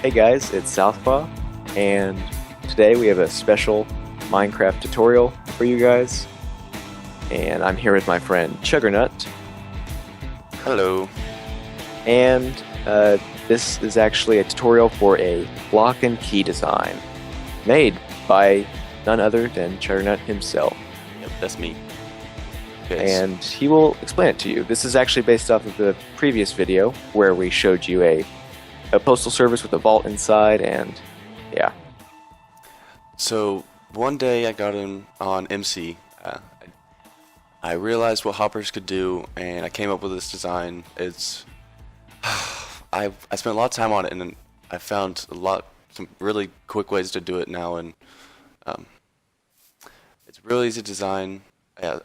Hey guys, it's Southpaw, and today we have a special Minecraft tutorial for you guys. And I'm here with my friend Chuggernut, Hello. and this is actually a tutorial for a block and key design made by none other than Chuggernut himself. Yep, that's me. Okay, And he will explain it to you. This is actually based off of the previous video where we showed you a postal service with a vault inside, and yeah. so one day I got in on MC. I realized what hoppers could do, and I came up with this design. It's I spent a lot of time on it, and I found some really quick ways to do it now, and um, it's really easy to design. I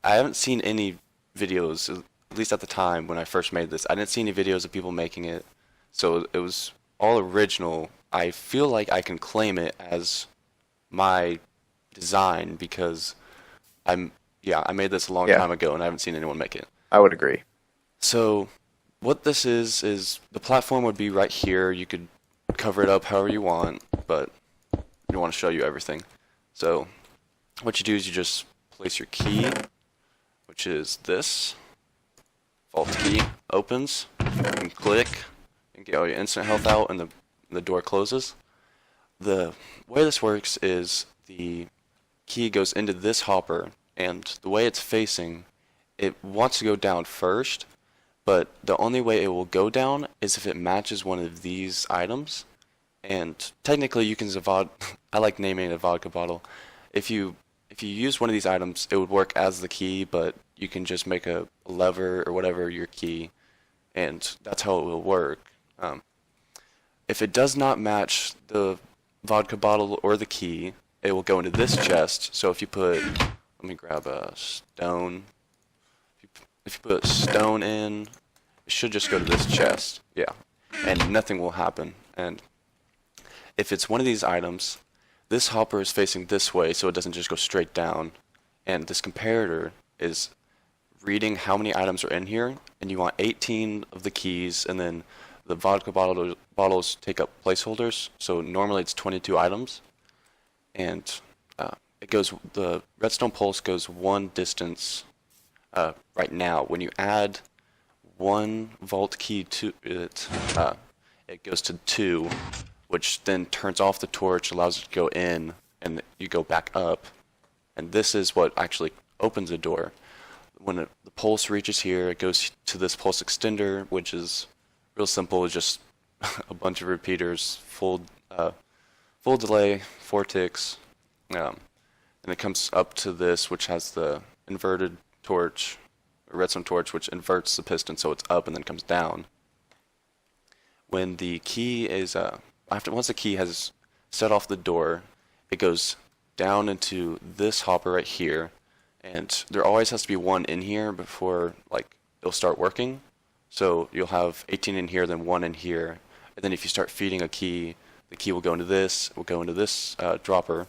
haven't seen any videos, at least at the time when I first made this. I didn't see any videos of people making it. So it was all original. I feel like I can claim it as my design because I made this a long Yeah. time ago and I haven't seen anyone make it. I would agree. So what this is the platform would be right here. You could cover it up however you want, but I don't want to show you everything. So what you do is you just place your key, which is this. Vault key opens, you can click and get all your instant health out, and the door closes. The way this works is the key goes into this hopper, and the way it's facing, it wants to go down first, but the only way it will go down is if it matches one of these items. And technically you can I like naming it a vodka bottle. If you use one of these items, it would work as the key, but you can just make a lever or whatever your key, and that's how it will work. If it does not match the vodka bottle or the key, it will go into this chest. So if you put, let me grab a stone. If you put stone in, it should just go to this chest. Yeah, and nothing will happen. And if it's one of these items, this hopper is facing this way, so it doesn't just go straight down. And this comparator is reading how many items are in here, and you want 18 of the keys, and then the vodka bottles take up placeholders. So normally it's 22 items, and the redstone pulse goes one distance right now. When you add one vault key to it, it goes to 2, which then turns off the torch, allows it to go in, and you go back up. And this is what actually opens the door. When the pulse reaches here, it goes to this pulse extender, which is real simple. It's just a bunch of repeaters, full delay, 4 ticks, and it comes up to this, which has the inverted torch, or redstone torch, which inverts the piston so it's up and then comes down. When the key is once the key has set off the door, it goes down into this hopper right here, and there always has to be one in here before it'll start working. So you'll have 18 in here, then 1 in here, and then if you start feeding a key, the key will go into this, dropper.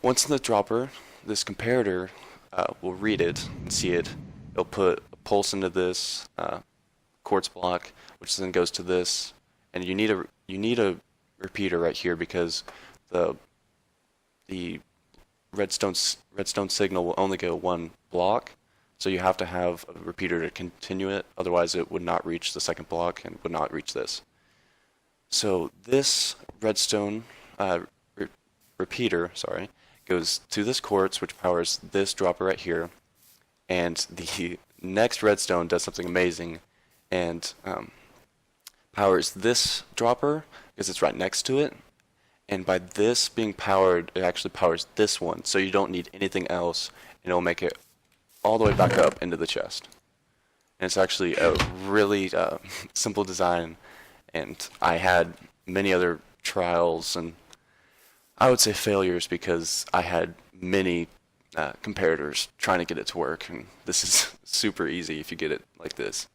Once in the dropper, this comparator will read it and see it. It'll put a pulse into this quartz block, which then goes to this, and you need a repeater right here because the redstone signal will only go 1 block, so you have to have a repeater to continue it, otherwise it would not reach the second block and would not reach this. So this redstone repeater, goes to this quartz, which powers this dropper right here, and the next redstone does something amazing and powers this dropper because it's right next to it. And by this being powered, it actually powers this one, so you don't need anything else, and it'll make it all the way back up into the chest. And it's actually a really simple design, and I had many other trials and I would say failures because I had many comparators trying to get it to work, and this is super easy if you get it like this.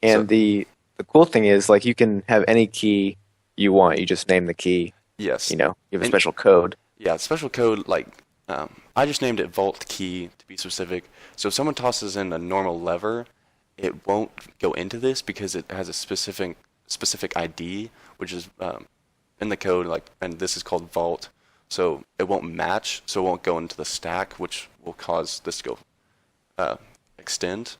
And So, the cool thing is, like, you can have any key you want. You just name the key. yes. You have a And special code. yeah, special code, I just named it Vault Key to be specific. So if someone tosses in a normal lever, it won't go into this because it has a specific specific ID, which is in the code, like, and this is called vault. So it won't match, so it won't go into the stack, which will cause this to go extend.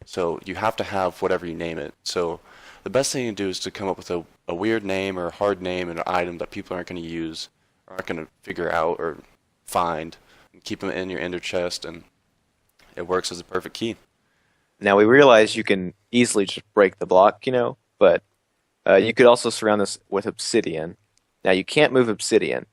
So you have to have whatever you name it. So the best thing you can do is to come up with a weird name or a hard name and an item that people aren't going to use, or aren't going to figure out or find, and keep them in your ender chest, and it works as a perfect key. Now we realize you can easily just break the block, but you could also surround this with obsidian. Now you can't move obsidian,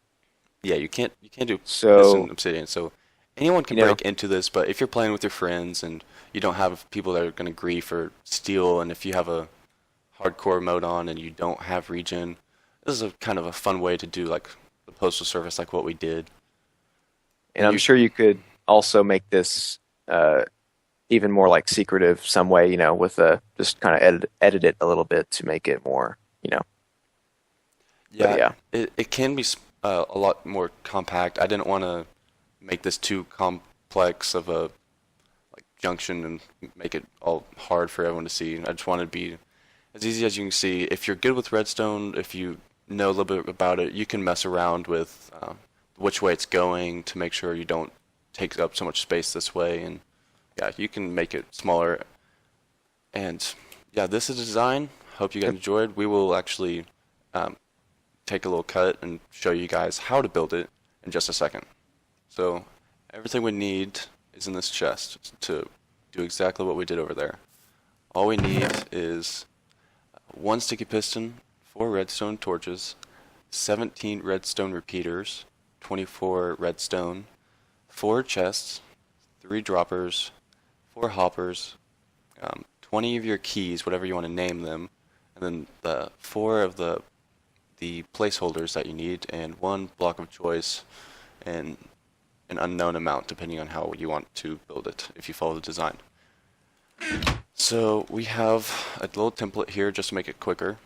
Yeah, you can't do this in so Obsidian. So anyone can you know, break into this, but if you're playing with your friends and you don't have people that are going to grief or steal, and if you have a hardcore mode on and you don't have regen, this is a kind of a fun way to do like the postal service, like what we did. and And I'm you, sure you could also make this even more like secretive some way, with just kind of edit it a little bit to make it more. But yeah, yeah, it can be a lot more compact. I didn't want to make this too complex of a like junction and make it all hard for everyone to see. I just wanted to be as easy as you can see. If you're good with redstone, if you know a little bit about it, you can mess around with which way it's going to make sure you don't take up so much space this way. And yeah, you can make it smaller. And yeah, this is the design. Hope you guys Yep. enjoyed. We will actually um, take a little cut and show you guys how to build it in just a second. So everything we need is in this chest to do exactly what we did over there. All we need is one sticky piston, 4 redstone torches, 17 redstone repeaters, 24 redstone, 4 chests, 3 droppers, 4 hoppers, 20 of your keys, whatever you want to name them, and then the 4 of the placeholders that you need, and 1 block of choice, and an unknown amount depending on how you want to build it if you follow the design. So we have a little template here just to make it quicker.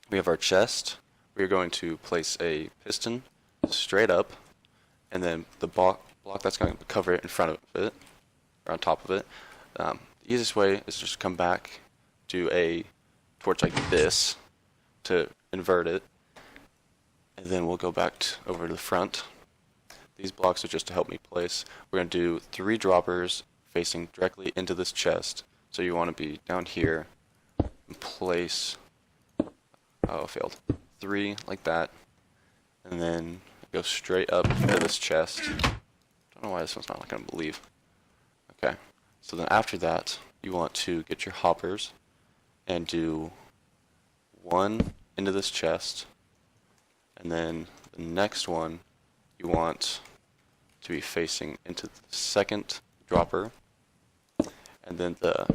We have our chest. We're going to place a piston straight up, and then the block that's going to cover it in front of it, or on top of it. The easiest way is just come back, do a torch like this to invert it, and then we'll go back over to the front. These blocks are just to help me place. We're going to do 3 droppers facing directly into this chest. So you want to be down here and place, oh, I failed, 3 like that, and then go straight up into this chest. Don't know why this one's not going to believe. Okay, so then after that, you want to get your hoppers and do 1 into this chest, and then the next one you want to be facing into the second dropper, and then the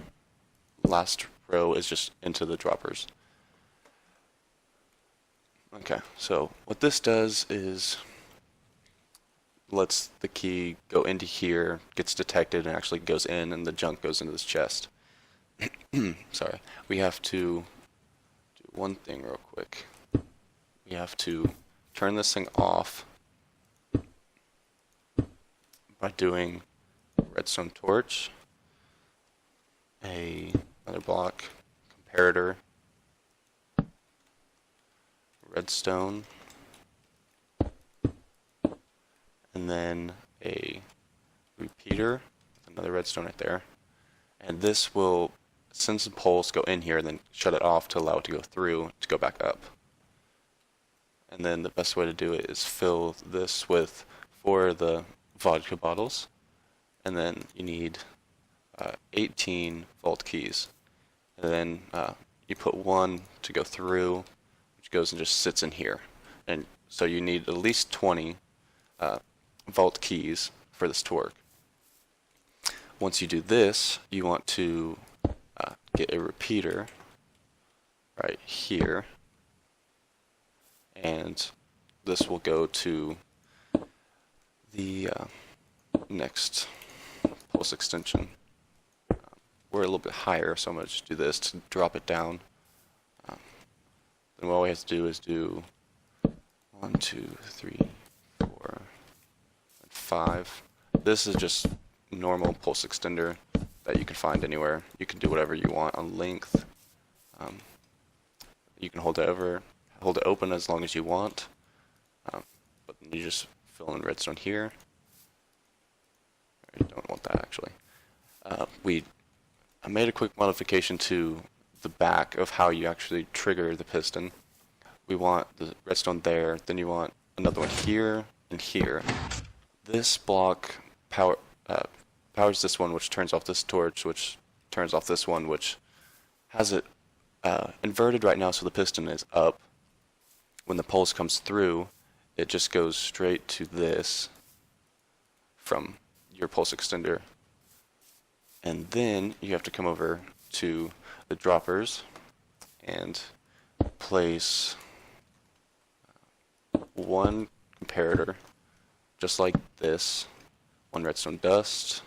last row is just into the droppers. Okay, so what this does is lets the key go into here, gets detected, and actually goes in, and the junk goes into this chest. Sorry. We have to do one thing real quick. We have to turn this thing off by doing redstone torch, another block, comparator, redstone, and then a repeater, another redstone right there. And this will send some pulse, go in here, and then shut it off to allow it to go through to go back up. And then the best way to do it is fill this with 4 of the vodka bottles, and then you need 18 vault keys. And then you put 1 to go through, which goes and just sits in here. And so you need at least 20 vault keys for this to work. Once you do this, you want to get a repeater right here, and this will go to the next pulse extension. We're a little bit higher, so I'm going to just do this to drop it down. Then all we have to do is do 1, 2, 3, 4, and 5. This is just normal pulse extender that you can find anywhere. You can do whatever you want on length. You can hold it open as long as you want. Um, but then you just fill in redstone here. I don't want that actually. I made a quick modification to the back of how you actually trigger the piston. We want the redstone there, then you want another one here and here. This block powers this one, which turns off this torch, which turns off this one, which has it inverted right now so the piston is up. When the pulse comes through, it just goes straight to this from your pulse extender. And then you have to come over to the droppers and place one comparator just like this, one redstone dust,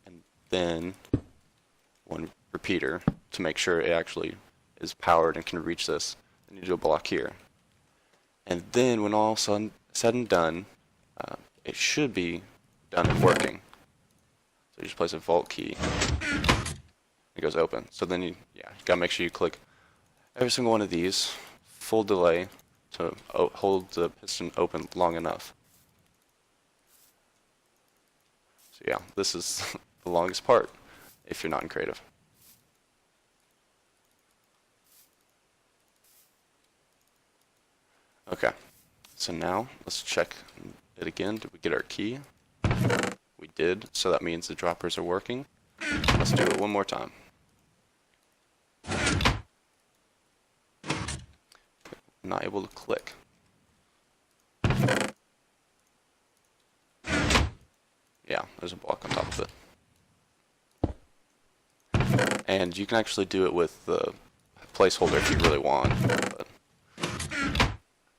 and then one repeater to make sure it actually is powered and can reach this. Then you do a block here. And then when all said and done, it should be done and working. So you just place a vault key, it goes open. So then you gotta make sure you click every single one of these, full delay to hold the piston open long enough. So yeah, this is the longest part if you're not in creative. Okay, so now let's check it again. Did we get our key? We did, so that means the droppers are working. Let's do it one more time. Not able to click. Yeah, there's a block on top of it. And you can actually do it with the placeholder if you really want, but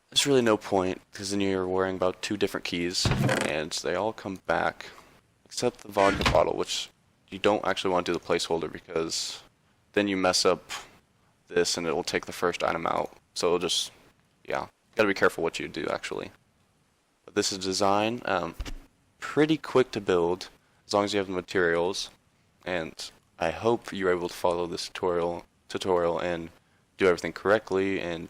there's really no point because then you're worrying about two different keys and they all come back except the vodka bottle, which you don't actually want to do the placeholder because then you mess up this and it will take the first item out. So it'll just, yeah, gotta be careful what you do actually. But this is design, pretty quick to build as long as you have the materials, and I hope you're able to follow this tutorial and do everything correctly and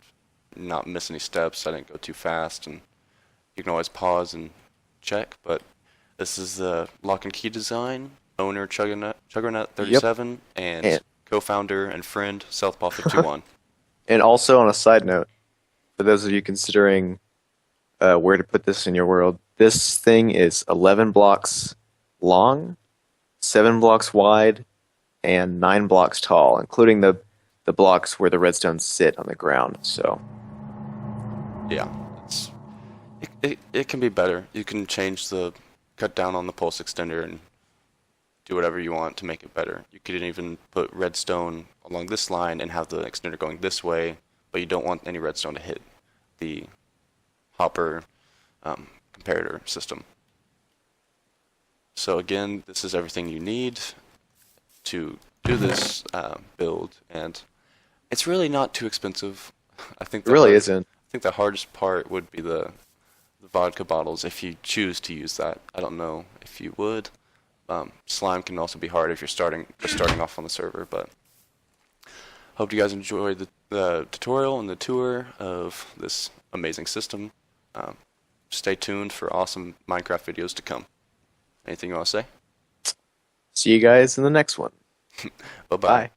not miss any steps. I didn't go too fast, and you can always pause and check. But this is the lock and key design. Owner Chuggernet37 Yep. and co-founder and friend Southpaw51. And also on a side note, for those of you considering where to put this in your world, this thing is 11 blocks long, 7 blocks wide, and 9 blocks tall, including the blocks where the redstones sit on the ground. So Yeah, it can be better. You can cut down on the pulse extender and do whatever you want to make it better. You could even put redstone along this line and have the extender going this way, but you don't want any redstone to hit the hopper comparator system. So again, this is everything you need to do this build, and it's really not too expensive. I think it really isn't. I think the hardest part would be the vodka bottles if you choose to use that. I don't know if you would. Slime can also be hard if you're just starting off on the server, but hope you guys enjoyed the tutorial and the tour of this amazing system. Stay tuned for awesome Minecraft videos to come. Anything you want to say? See you guys in the next one. Bye-bye. Bye.